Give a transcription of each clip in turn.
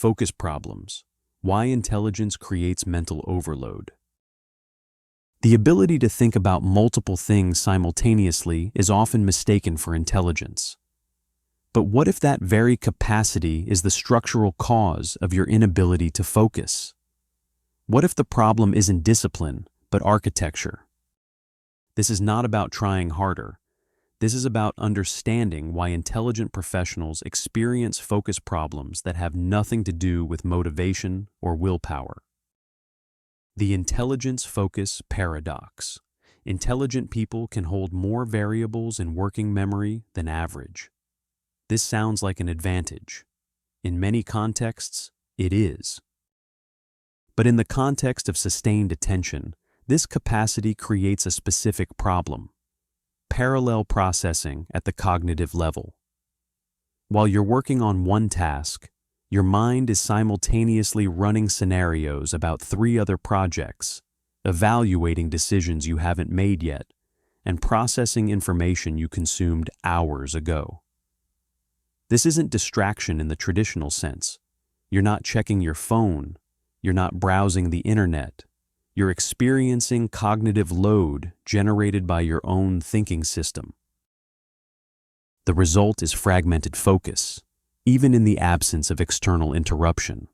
Focus problems. Why intelligence creates mental overload. The ability to think about multiple things simultaneously is often mistaken for intelligence. But what if that very capacity is the structural cause of your inability to focus? What if the problem isn't discipline, but architecture? This is not about trying harder. This is about understanding why intelligent professionals experience focus problems that have nothing to do with motivation or willpower. The intelligence-focus paradox. Intelligent people can hold more variables in working memory than average. This sounds like an advantage. In many contexts, it is. But in the context of sustained attention, this capacity creates a specific problem: parallel processing at the cognitive level. While you're working on one task, your mind is simultaneously running scenarios about 3 other projects, evaluating decisions you haven't made yet, and processing information you consumed hours ago. This isn't distraction in the traditional sense. You're not checking your phone. You're not browsing the internet. You're experiencing cognitive load generated by your own thinking system. The result is fragmented focus, even in the absence of external interruption.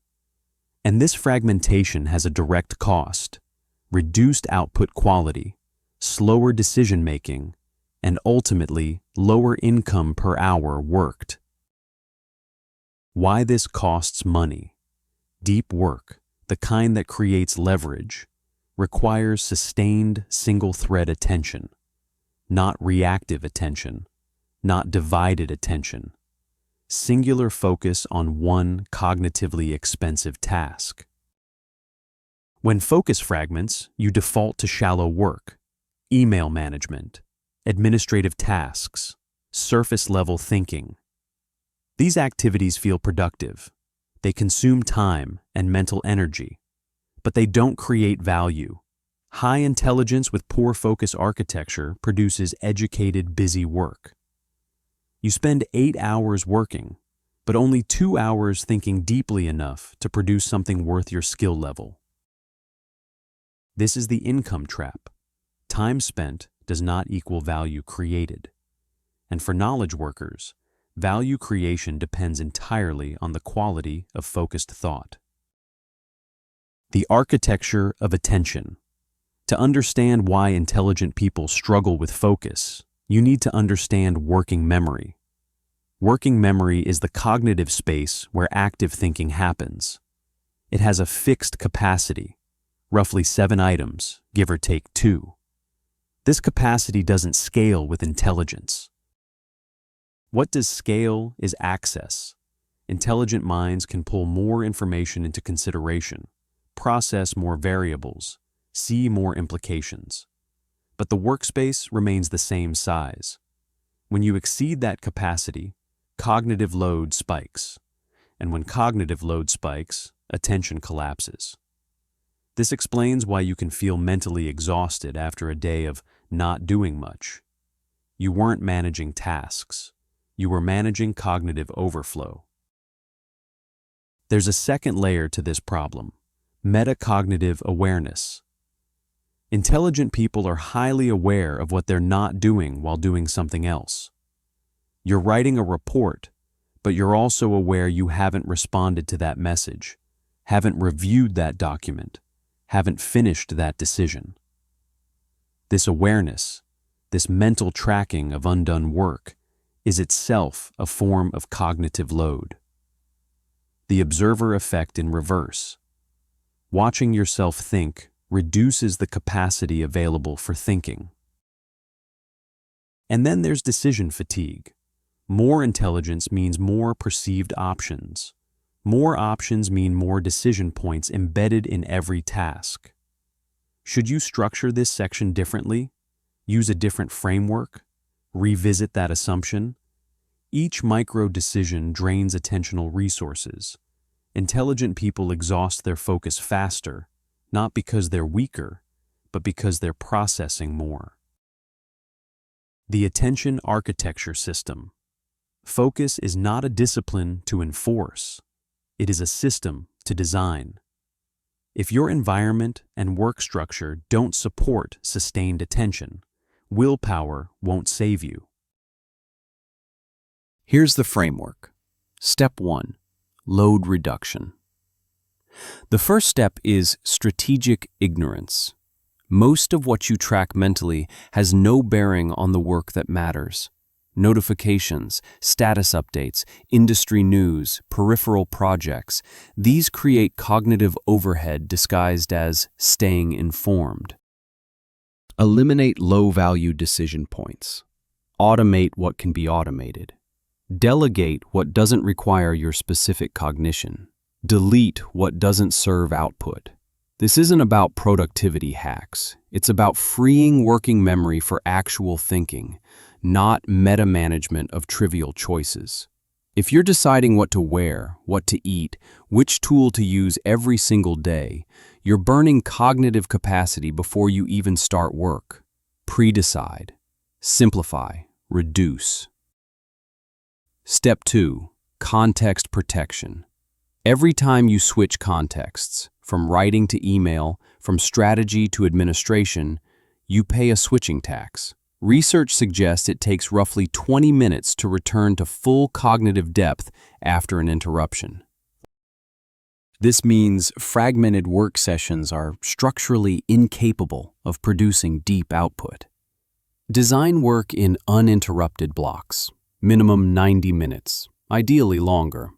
And this fragmentation has a direct cost: reduced output quality, slower decision-making, and ultimately lower income per hour worked. Why this costs money? Deep work, the kind that creates leverage, requires sustained single-thread attention, not reactive attention, not divided attention. Singular focus on one cognitively expensive task. When focus fragments, you default to shallow work, email management, administrative tasks, surface-level thinking. These activities feel productive. They consume time and mental energy, but they don't create value. High intelligence with poor focus architecture produces educated, busy work. You spend 8 hours working, but only 2 hours thinking deeply enough to produce something worth your skill level. This is the income trap. Time spent does not equal value created. And for knowledge workers, value creation depends entirely on the quality of focused thought. The architecture of attention. To understand why intelligent people struggle with focus, you need to understand working memory. Working memory is the cognitive space where active thinking happens. It has a fixed capacity, roughly 7 items, give or take 2. This capacity doesn't scale with intelligence. What does scale is access. Intelligent minds can pull more information into consideration, process more variables, see more implications. But the workspace remains the same size. When you exceed that capacity, cognitive load spikes. And when cognitive load spikes, attention collapses. This explains why you can feel mentally exhausted after a day of not doing much. You weren't managing tasks. You were managing cognitive overflow. There's a second layer to this problem: metacognitive awareness. Intelligent people are highly aware of what they're not doing while doing something else. You're writing a report, but you're also aware you haven't responded to that message, haven't reviewed that document, haven't finished that decision. This awareness, this mental tracking of undone work, is itself a form of cognitive load. The observer effect in reverse. Watching yourself think reduces the capacity available for thinking. And then there's decision fatigue. More intelligence means more perceived options. More options mean more decision points embedded in every task. Should you structure this section differently? Use a different framework? Revisit that assumption? Each micro-decision drains attentional resources. Intelligent people exhaust their focus faster, not because they're weaker, but because they're processing more. The attention architecture system. Focus is not a discipline to enforce. It is a system to design. If your environment and work structure don't support sustained attention, willpower won't save you. Here's the framework. Step 1. Load reduction. The first step is strategic ignorance. Most of what you track mentally has no bearing on the work that matters. Notifications, status updates, industry news, peripheral projects, these create cognitive overhead disguised as staying informed. Eliminate low-value decision points. Automate what can be automated. Delegate what doesn't require your specific cognition. Delete what doesn't serve output. This isn't about productivity hacks. It's about freeing working memory for actual thinking, not meta-management of trivial choices. If you're deciding what to wear, what to eat, which tool to use every single day, you're burning cognitive capacity before you even start work. Pre-decide. Simplify. Reduce. Step 2. Context protection. Every time you switch contexts, from writing to email, from strategy to administration, you pay a switching tax. Research suggests it takes roughly 20 minutes to return to full cognitive depth after an interruption. This means fragmented work sessions are structurally incapable of producing deep output. Design work in uninterrupted blocks, minimum 90 minutes, ideally longer.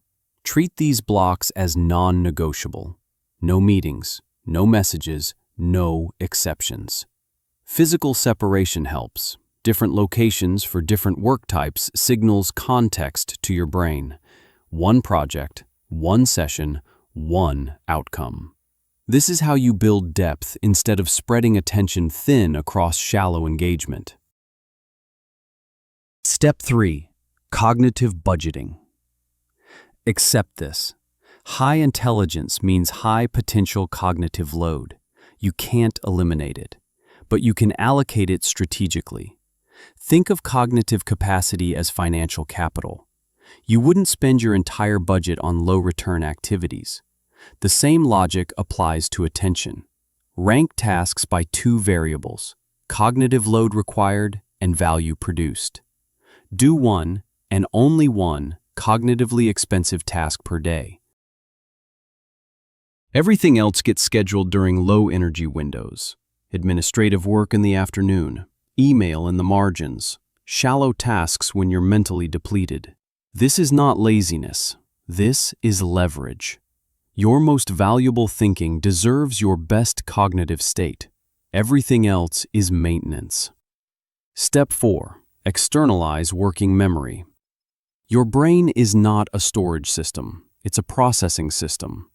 Treat these blocks as non-negotiable. No meetings, no messages, no exceptions. Physical separation helps. Different locations for different work types signals context to your brain. One project, one session, one outcome. This is how you build depth instead of spreading attention thin across shallow engagement. Step 3. Cognitive budgeting. Accept this. High intelligence means high potential cognitive load. You can't eliminate it, but you can allocate it strategically. Think of cognitive capacity as financial capital. You wouldn't spend your entire budget on low-return activities. The same logic applies to attention. Rank tasks by 2 variables, cognitive load required and value produced. Do one, and only one, cognitively expensive task per day. Everything else gets scheduled during low-energy windows. Administrative work in the afternoon, email in the margins, shallow tasks when you're mentally depleted. This is not laziness. This is leverage. Your most valuable thinking deserves your best cognitive state. Everything else is maintenance. Step 4. Externalize working memory. Your brain is not a storage system. It's a processing system.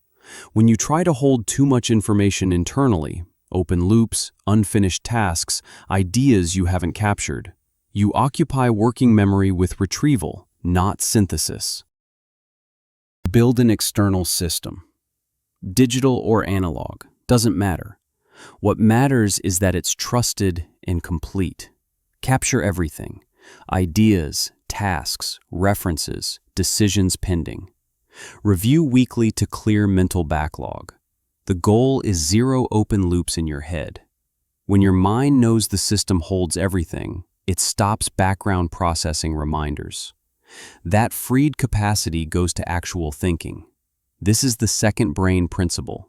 When you try to hold too much information internally, open loops, unfinished tasks, ideas you haven't captured, you occupy working memory with retrieval, not synthesis. Build an external system. Digital or analog, doesn't matter. What matters is that it's trusted and complete. Capture everything. Ideas, tasks, references, decisions pending. Review weekly to clear mental backlog. The goal is 0 open loops in your head. When your mind knows the system holds everything, it stops background processing reminders. That freed capacity goes to actual thinking. This is the second brain principle.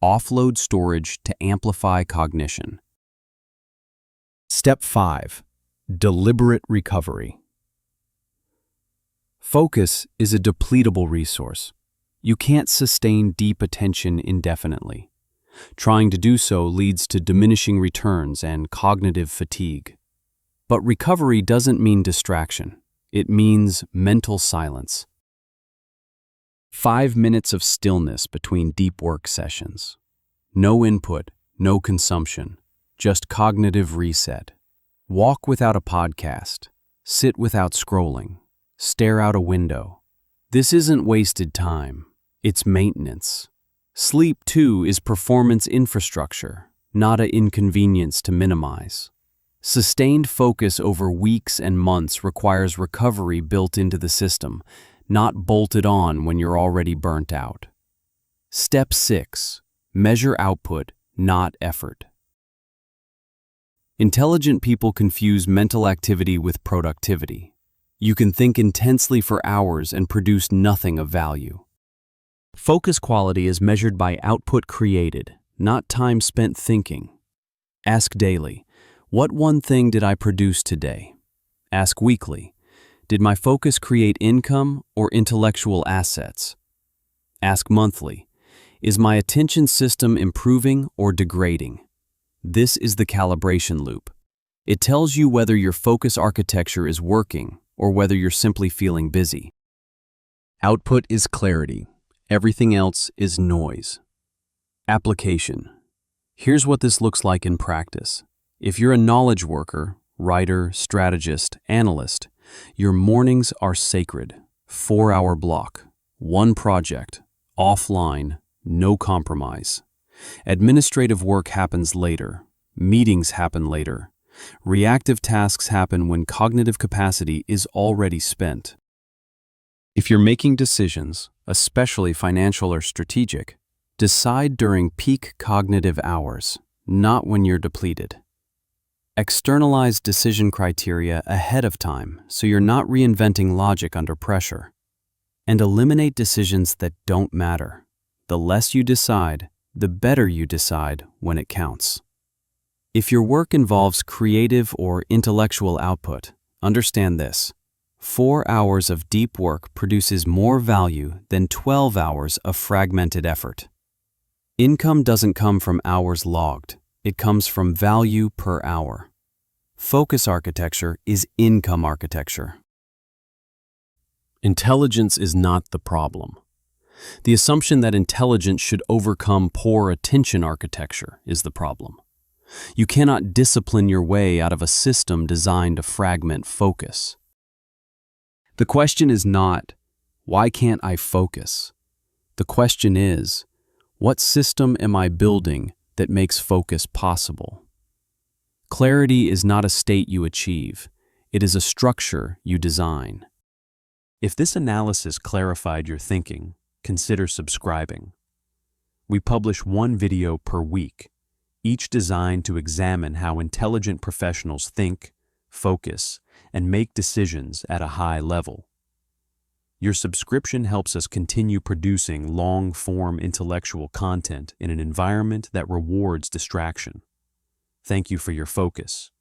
Offload storage to amplify cognition. Step 5. Deliberate recovery. Focus is a depletable resource. You can't sustain deep attention indefinitely. Trying to do so leads to diminishing returns and cognitive fatigue. But recovery doesn't mean distraction. It means mental silence. 5 minutes of stillness between deep work sessions. No input, no consumption, just cognitive reset. Walk without a podcast. Sit without scrolling. Stare out a window. This isn't wasted time. It's maintenance. Sleep, too, is performance infrastructure, not an inconvenience to minimize. Sustained focus over weeks and months requires recovery built into the system, not bolted on when you're already burnt out. Step 6. Measure output, not effort. Intelligent people confuse mental activity with productivity. You can think intensely for hours and produce nothing of value. Focus quality is measured by output created, not time spent thinking. Ask daily, what one thing did I produce today? Ask weekly, did my focus create income or intellectual assets? Ask monthly, is my attention system improving or degrading? This is the calibration loop. It tells you whether your focus architecture is working or whether you're simply feeling busy. Output is clarity. Everything else is noise. Application. Here's what this looks like in practice. If you're a knowledge worker, writer, strategist, analyst, your mornings are sacred. 4-hour block, one project, offline, no compromise. Administrative work happens later. Meetings happen later. Reactive tasks happen when cognitive capacity is already spent. If you're making decisions, especially financial or strategic, decide during peak cognitive hours, not when you're depleted. Externalize decision criteria ahead of time so you're not reinventing logic under pressure. And eliminate decisions that don't matter. The less you decide, the better you decide when it counts. If your work involves creative or intellectual output, understand this. 4 hours of deep work produces more value than 12 hours of fragmented effort. Income doesn't come from hours logged. It comes from value per hour. Focus architecture is income architecture. Intelligence is not the problem. The assumption that intelligence should overcome poor attention architecture is the problem. You cannot discipline your way out of a system designed to fragment focus. The question is not, why can't I focus? The question is, what system am I building that makes focus possible? Clarity is not a state you achieve. It is a structure you design. If this analysis clarified your thinking, consider subscribing. We publish one video per week, each designed to examine how intelligent professionals think, focus, and make decisions at a high level. Your subscription helps us continue producing long-form intellectual content in an environment that rewards distraction. Thank you for your focus.